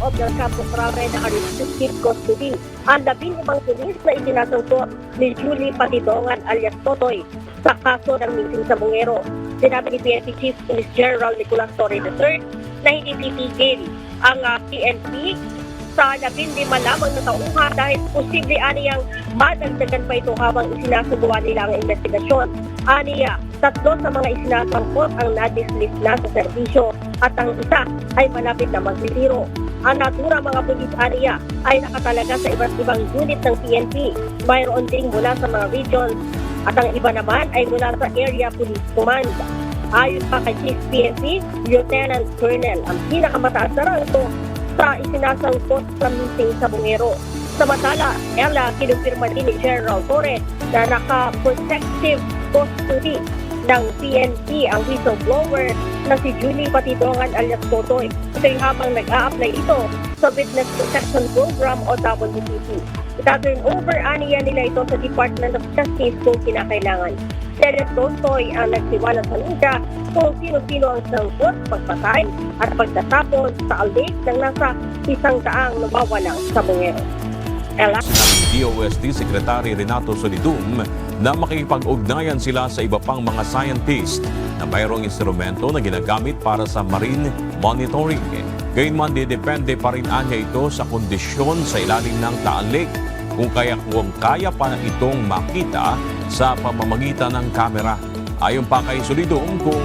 loob ng Campo Crame na restricted custody. Ang 15 pulis na isinasangkot ni Julie Patidongan alias Totoy sa kaso ng missing sa Bungero. Sinabi ni PNP Chief Police General Nicolas Torre III na hindi titigil ang PNP sa 15 lamang na tauhan dahil posible aniyang madagdagan pa ito habang isinasagawa nila ang investigasyon. Aniya, 3 sa mga isinasangkot ang na-dismiss na sa serbisyo at ang isa ay malapit na magsitiro. Ang natura mga pulis aniya ay nakatalaga sa iba't ibang unit ng PNP. Mayroon ding mula sa mga regions at ang iba naman ay mula sa Area Police Command. Ayon pa kay Chief PNP, Lieutenant Colonel, ang pinakamataas na rango sa isinasangkot sa meeting sa Bungero. Samantala, kinumpirma din ni General Torre na naka-protective custody ng PNP ang whistleblower na si Julie Patidongan alias Totoy. Ito'y habang nag-a-apply ito sa Witness Protection Program o WPP. Ita-turn over aniya nila ito sa Department of Justice kung kinakailangan. Senator Totoy ang nagsiwala sa media kung sino-sino ang sangkot, pagpatay at pagtatapon sa aldik ng nasa 100 nawawalang sa Bungero. ng DOST Secretary Renato Solidum na makikipag-ugnayan sila sa iba pang mga scientist na mayroong instrumento na ginagamit para sa marine monitoring. Gayunman, depende pa rin anya ito sa kondisyon sa ilalim ng Taal Lake kung kaya pa na itong makita sa pamamagitan ng kamera. Ayon pa kay Solidum, kung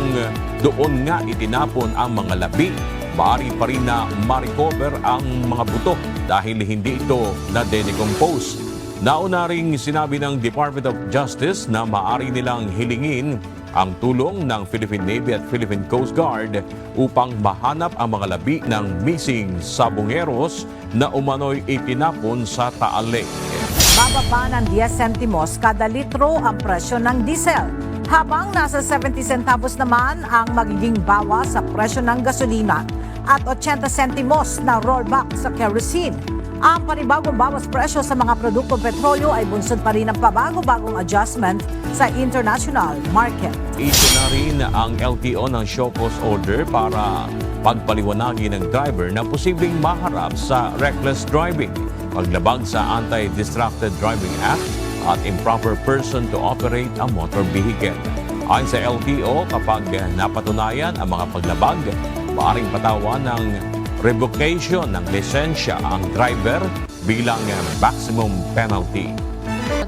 doon nga itinapon ang mga labi, maaari pa rin na ma-recover ang mga buto dahil hindi ito na-decompose. Nauna ring sinabi ng Department of Justice na maaari nilang hilingin ang tulong ng Philippine Navy at Philippine Coast Guard upang mahanap ang mga labi ng missing sabongeros na umano'y itinapon sa Taal Lake. Bababa ng 10 sentimos kada litro ang presyo ng diesel, habang nasa 70 centavos naman ang magiging bawas sa presyo ng gasolina at 80 sentimos na rollback sa kerosene. Ang panibagong bawas presyo sa mga produktong petrolyo ay bunsod pa rin ng pabago-bagong adjustment sa international market. Ito na rin ang LTO ng show cause order para pagpaliwanagin ng driver na posibleng maharap sa reckless driving, paglabag sa Anti-Distracted Driving Act at improper person to operate a motor vehicle. Ayon sa LTO, kapag napatunayan ang mga paglabag, maaaring patawan ng revocation ng lisensya ang driver bilang maximum penalty.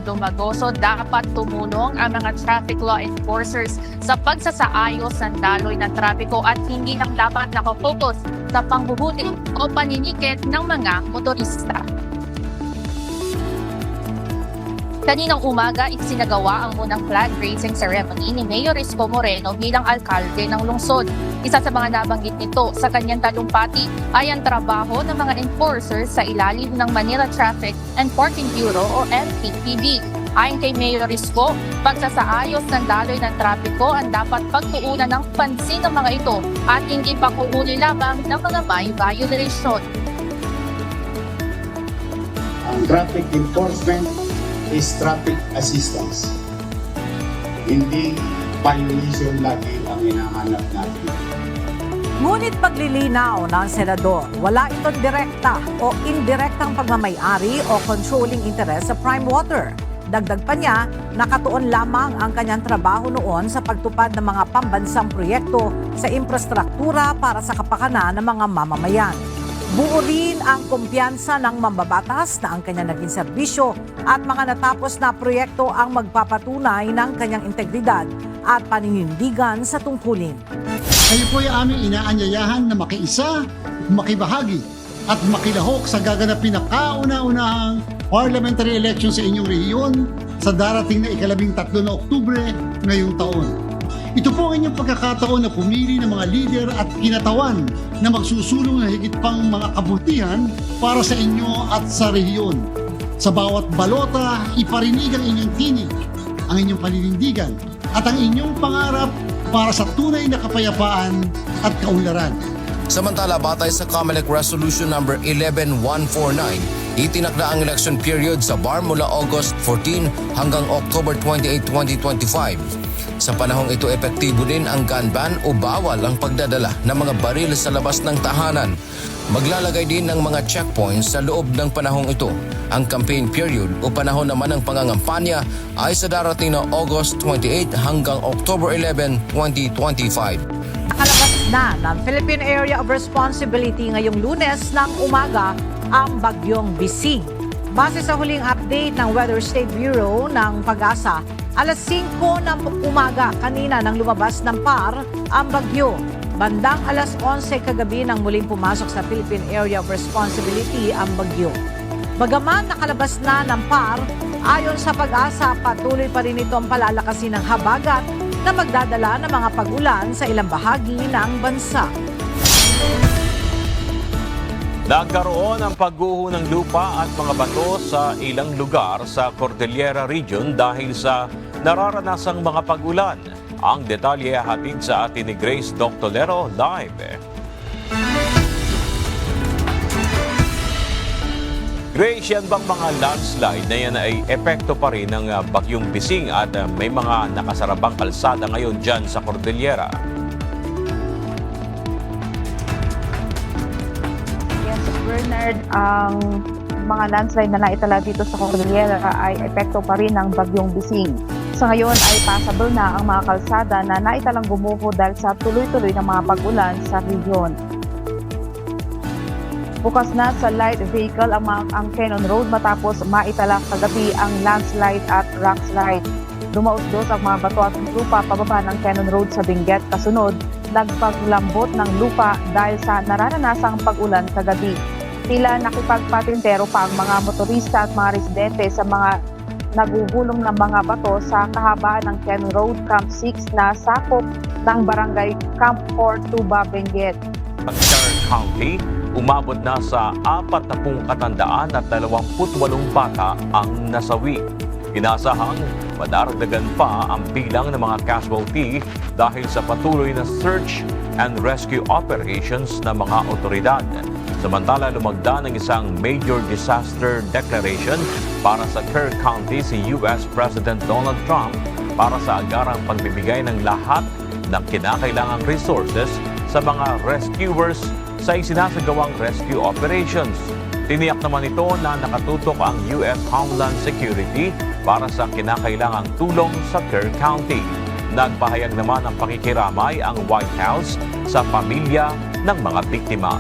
Dumagoso, dapat tumulong ang mga traffic law enforcers sa pagsasaayos ng daloy ng trapiko at hindi lang dapat nakafocus sa panghuhuli o paninikit ng mga motorista. Kaninang umaga, isinagawa ang unang flag raising ceremony ni Mayor Isko Moreno bilang alkalde ng lungsod. Isa sa mga nabanggit nito sa kanyang talumpati ay ang trabaho ng mga enforcers sa ilalim ng Manila Traffic and Parking Bureau o MTPB. Ayon kay Mayor Isko, pagsasaayos ng daloy ng trapiko ang dapat pagtuunan ng pansin ng mga ito at hindi paghuhuli lamang ng mga may violation. Ang traffic enforcement is traffic assistance. Hindi violation lagi ang hinahanap natin. Ngunit paglilinaw ng senador, wala itong direkta o indirektang pagmamay-ari o controlling interest sa prime water. Dagdag pa niya, nakatuon lamang ang kanyang trabaho noon sa pagtupad ng mga pambansang proyekto sa infrastruktura para sa kapakanan ng mga mamamayan. Buo rin ang kumpiyansa ng mambabatas na ang kanyang naging serbisyo at mga natapos na proyekto ang magpapatunay ng kanyang integridad at paninindigan sa tungkulin. Kayo po ay aming inaanyayahan na makiisa, makibahagi at makilahok sa gaganapin na kauna-unahang parliamentary election sa inyong rehiyon sa darating na 13 na Oktubre ngayong taon. Ito po ang inyong pagkakataon na pumili ng mga lider at kinatawan na magsusulong ng higit pang mga kabutihan para sa inyo at sa rehiyon. Sa bawat balota, iparinig ang inyong tinig, ang inyong paninindigan at ang inyong pangarap para sa tunay na kapayapaan at kaunlaran. Samantala, batay sa COMELEC Resolution number 11149, itinakda ang election period sa BAR mula August 14 hanggang October 28, 2025. Sa panahong ito, epektibo din ang gun ban o bawal ang pagdadala ng mga baril sa labas ng tahanan. Maglalagay din ng mga checkpoints sa loob ng panahong ito. Ang campaign period o panahon naman ng pangangampanya ay sa darating na August 28 hanggang October 11, 2025. Nakalabas na ng Philippine Area of Responsibility ngayong Lunes ng umaga ang bagyong Bising. Base sa huling update ng Weather State Bureau ng Pag-asa, alas 5 ng umaga kanina nang lumabas ng PAR ang bagyo. Bandang alas 11 kagabi nang muling pumasok sa Philippine Area of Responsibility ang bagyo. Bagaman nakalabas na ng PAR, ayon sa Pag-asa, patuloy pa rin itong palalakasin ng habagat na magdadala ng mga pag-ulan sa ilang bahagi ng bansa. Nagkaroon ng pagguho ng lupa at mga bato sa ilang lugar sa Cordillera Region dahil sa nararanasang mga pag-ulan. Ang detalye hatid sa atin ni Grace Doctolero live. Grace, yan bang mga landslide na yan ay epekto pa rin ng bagyong Bising at may mga nakasarabang kalsada ngayon dyan sa Cordillera? Yes, Bernard, ang mga landslide na naitala dito sa Cordillera ay epekto pa rin ng bagyong Bising. Sa ngayon ay possible na ang mga kalsada na naitalang gumuho dahil sa tuloy-tuloy ng mga pag-ulan sa region. Bukas na sa light vehicle ang Cannon Road matapos maitala kagabi ang landslide at rockslide. Dumausdos ang mga bato at lupa pababa ng Cannon Road sa Benguet. Kasunod, nagpaglambot ng lupa dahil sa nararanasang pag-ulan kagabi. Tila nakipagpatintero pa ang mga motorista at mga residente sa mga nagugulong ng mga bato sa kahabaan ng Cannon Road, Camp 6 na sakop ng barangay Camp 4, Tuba, Benguet. Kern County, umabot na sa 40 katandaan at 28 bata ang nasawi. Inasahang madaragdagan pa ang bilang ng mga casualty dahil sa patuloy na search and rescue operations ng mga otoridad. Samantala, lumagda ng isang major disaster declaration para sa Kern County si US President Donald Trump para sa agarang pagbibigay ng lahat ng kinakailangang resources sa mga rescuers sa isinasagawang rescue operations. Tiniyak naman ito na nakatutok ang US Homeland Security para sa kinakailangang tulong sa Kern County. Nagpahayag naman ng pakikiramay ang White House sa pamilya ng mga biktima.